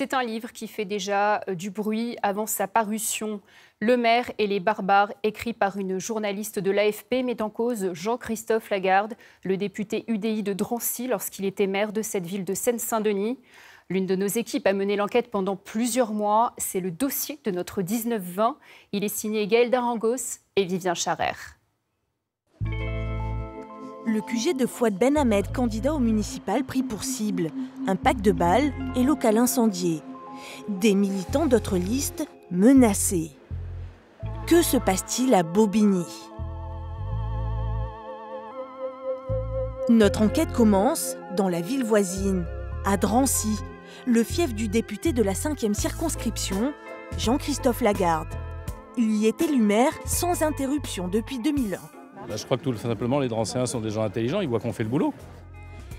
C'est un livre qui fait déjà du bruit avant sa parution. Le maire et les barbares, écrit par une journaliste de l'AFP, met en cause Jean-Christophe Lagarde, le député UDI de Drancy lorsqu'il était maire de cette ville de Seine-Saint-Denis. L'une de nos équipes a mené l'enquête pendant plusieurs mois. C'est le dossier de notre 19-20. Il est signé Gaël Darangos et Vivien Charrère. Le QG de Fouad Ben Ahmed, candidat au municipal, pris pour cible. Un pack de balles et local incendié. Des militants d'autres listes menacés. Que se passe-t-il à Bobigny? Notre enquête commence dans la ville voisine, à Drancy, le fief du député de la 5e circonscription, Jean-Christophe Lagarde. Il y est élu maire sans interruption depuis 2001. Je crois que tout simplement les Drancéens sont des gens intelligents, ils voient qu'on fait le boulot.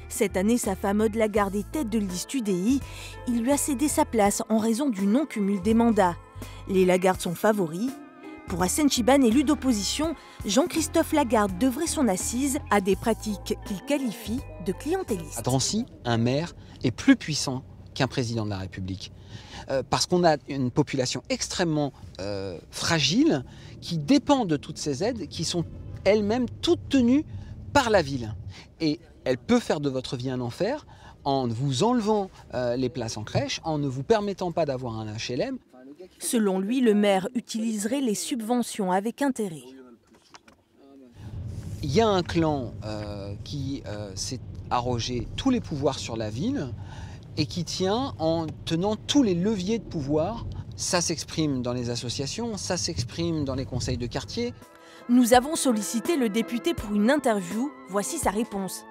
Cette année, sa femme Aude Lagarde est tête de liste UDI. Il lui a cédé sa place en raison du non-cumul des mandats. Les Lagarde sont favoris. Pour Hassen Chiban, élu d'opposition, Jean-Christophe Lagarde devrait son assise à des pratiques qu'il qualifie de clientélistes. À Drancy, un maire est plus puissant qu'un président de la République. Parce qu'on a une population extrêmement fragile qui dépend de toutes ces aides qui sont elles-mêmes toutes tenues par la ville. Et elle peut faire de votre vie un enfer en vous enlevant les places en crèche, en ne vous permettant pas d'avoir un HLM. Selon lui, le maire utiliserait les subventions avec intérêt. Il y a un clan qui s'est arrogé tous les pouvoirs sur la ville et qui tient en tenant tous les leviers de pouvoir. Ça s'exprime dans les associations, ça s'exprime dans les conseils de quartier. Nous avons sollicité le député pour une interview. Voici sa réponse.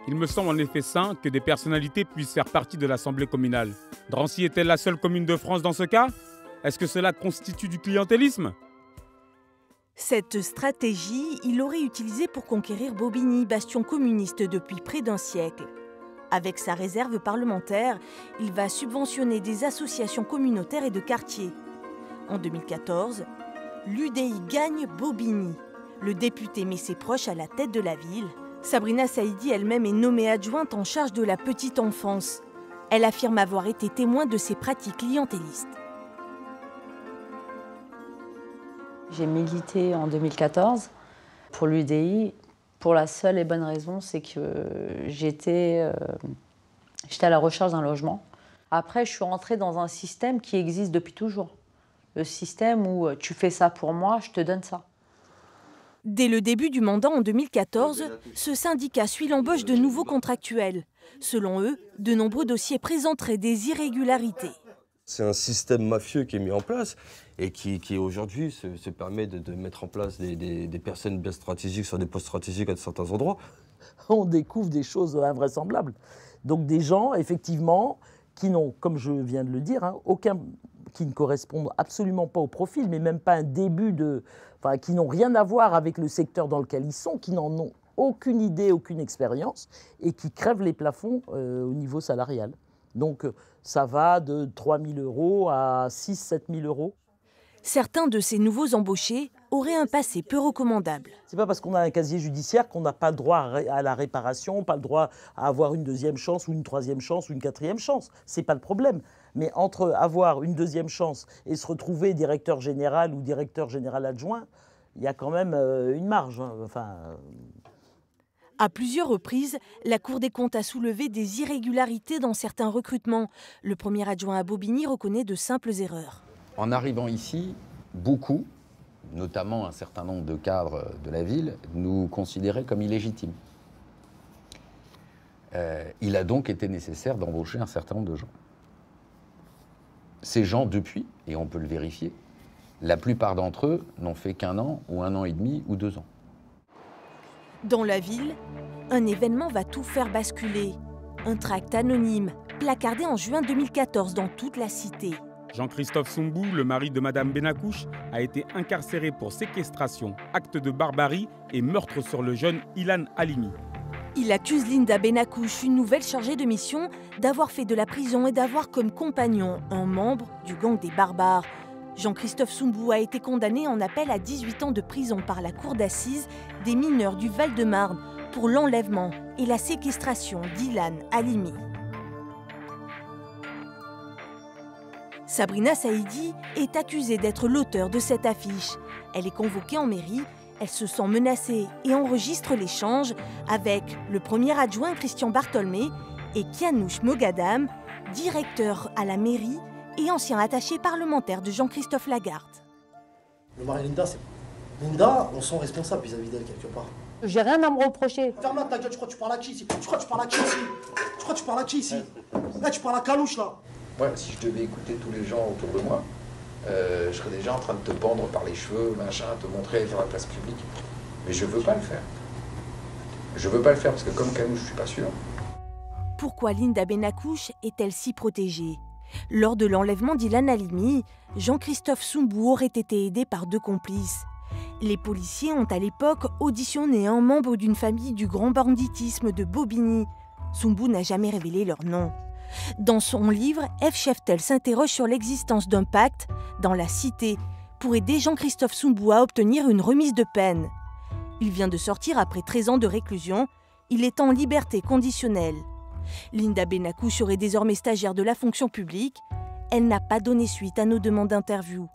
Il me semble en effet sain que des personnalités puissent faire partie de l'Assemblée communale. Drancy est-elle la seule commune de France dans ce cas? Est-ce que cela constitue du clientélisme? Cette stratégie, il l'aurait utilisée pour conquérir Bobigny, bastion communiste depuis près d'un siècle. Avec sa réserve parlementaire, il va subventionner des associations communautaires et de quartier. En 2014, l'UDI gagne Bobigny. Le député met ses proches à la tête de la ville. Sabrina Saïdi elle-même est nommée adjointe en charge de la petite enfance. Elle affirme avoir été témoin de ces pratiques clientélistes. J'ai milité en 2014 pour l'UDI pour la seule et bonne raison, c'est que j'étais à la recherche d'un logement. Après, je suis rentrée dans un système qui existe depuis toujours. Le système où tu fais ça pour moi, je te donne ça. Dès le début du mandat en 2014, ce syndicat suit l'embauche de nouveaux contractuels. Selon eux, de nombreux dossiers présenteraient des irrégularités. C'est un système mafieux qui est mis en place et qui aujourd'hui se permet de mettre en place des personnes bien stratégiques sur des postes stratégiques à certains endroits. On découvre des choses invraisemblables. Donc des gens, effectivement, qui n'ont, comme je viens de le dire, qui ne correspondent absolument pas au profil, mais même pas un début qui n'ont rien à voir avec le secteur dans lequel ils sont, qui n'en ont aucune idée, aucune expérience, et qui crèvent les plafonds au niveau salarial. Donc ça va de 3 000 € à 6 000 – 7 000 €. Certains de ces nouveaux embauchés auraient un passé peu recommandable. C'est pas parce qu'on a un casier judiciaire qu'on n'a pas le droit à la réparation, pas le droit à avoir une deuxième chance ou une troisième chance ou une quatrième chance. C'est pas le problème. Mais entre avoir une deuxième chance et se retrouver directeur général ou directeur général adjoint, il y a quand même une marge. À plusieurs reprises, la Cour des comptes a soulevé des irrégularités dans certains recrutements. Le premier adjoint à Bobigny reconnaît de simples erreurs. En arrivant ici, beaucoup, notamment un certain nombre de cadres de la ville, nous considéraient comme illégitimes. Il a donc été nécessaire d'embaucher un certain nombre de gens. Ces gens, depuis, et on peut le vérifier, la plupart d'entre eux n'ont fait qu'1 an ou 1 an et demi ou 2 ans. Dans la ville, un événement va tout faire basculer. Un tract anonyme, placardé en juin 2014 dans toute la cité. Jean-Christophe Soumbou, le mari de Madame Benakouche, a été incarcéré pour séquestration, acte de barbarie et meurtre sur le jeune Ilan Halimi. Il accuse Linda Benakouche, une nouvelle chargée de mission, d'avoir fait de la prison et d'avoir comme compagnon un membre du gang des barbares. Jean-Christophe Soumbou a été condamné en appel à 18 ans de prison par la cour d'assises des mineurs du Val-de-Marne pour l'enlèvement et la séquestration d'Ilan Halimi. Sabrina Saïdi est accusée d'être l'auteur de cette affiche. Elle est convoquée en mairie, elle se sent menacée et enregistre l'échange avec le premier adjoint Christian Bartholmé et Kianouch Mogadam, directeur à la mairie et ancien attaché parlementaire de Jean-Christophe Lagarde. Le mari Linda, Linda, on sent responsable vis-à-vis d'elle quelque part. J'ai rien à me reprocher. Ferme ta gueule, tu crois que tu parles à qui ici? Tu crois que tu parles à qui ici? Tu crois que tu parles à qui ici? Là, tu parles à Calouche, là. Ouais, si je devais écouter tous les gens autour de moi, je serais déjà en train de te pendre par les cheveux, machin, te montrer sur la place publique. Mais je veux pas le faire. Je veux pas le faire parce que comme Calouche, je suis pas sûr. Pourquoi Linda Benakouche est-elle si protégée? Lors de l'enlèvement d'Ilan Halimi, Jean-Christophe Soumbou aurait été aidé par 2 complices. Les policiers ont à l'époque auditionné un membre d'une famille du grand banditisme de Bobigny. Soumbou n'a jamais révélé leur nom. Dans son livre, F. Scheftel s'interroge sur l'existence d'un pacte dans la cité pour aider Jean-Christophe Soumbou à obtenir une remise de peine. Il vient de sortir après 13 ans de réclusion. Il est en liberté conditionnelle. Linda Benakouche serait désormais stagiaire de la fonction publique. Elle n'a pas donné suite à nos demandes d'interview.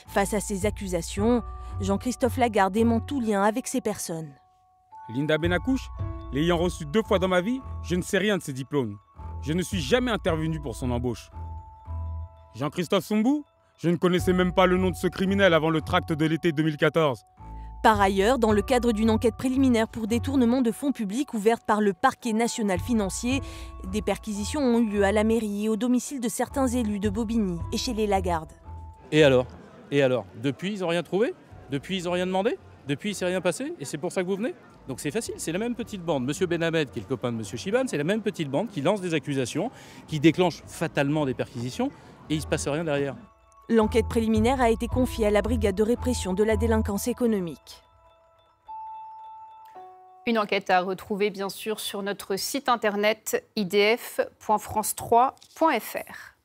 Face à ces accusations, Jean-Christophe Lagarde dément tout lien avec ces personnes. Linda Benakouche, l'ayant reçue 2 fois dans ma vie, je ne sais rien de ses diplômes. Je ne suis jamais intervenu pour son embauche. Jean-Christophe Soumbou, je ne connaissais même pas le nom de ce criminel avant le tract de l'été 2014. Par ailleurs, dans le cadre d'une enquête préliminaire pour détournement de fonds publics ouverte par le parquet national financier, des perquisitions ont eu lieu à la mairie et au domicile de certains élus de Bobigny et chez les Lagarde. Et alors? Depuis, ils n'ont rien trouvé? Depuis, ils n'ont rien demandé? Depuis, il ne s'est rien passé? Et c'est pour ça que vous venez? Donc c'est facile, c'est la même petite bande. Monsieur Benhamed, qui est le copain de Monsieur Chiban, c'est la même petite bande qui lance des accusations, qui déclenche fatalement des perquisitions, et il ne se passe rien derrière. L'enquête préliminaire a été confiée à la brigade de répression de la délinquance économique. Une enquête à retrouver bien sûr sur notre site internet idf.france3.fr.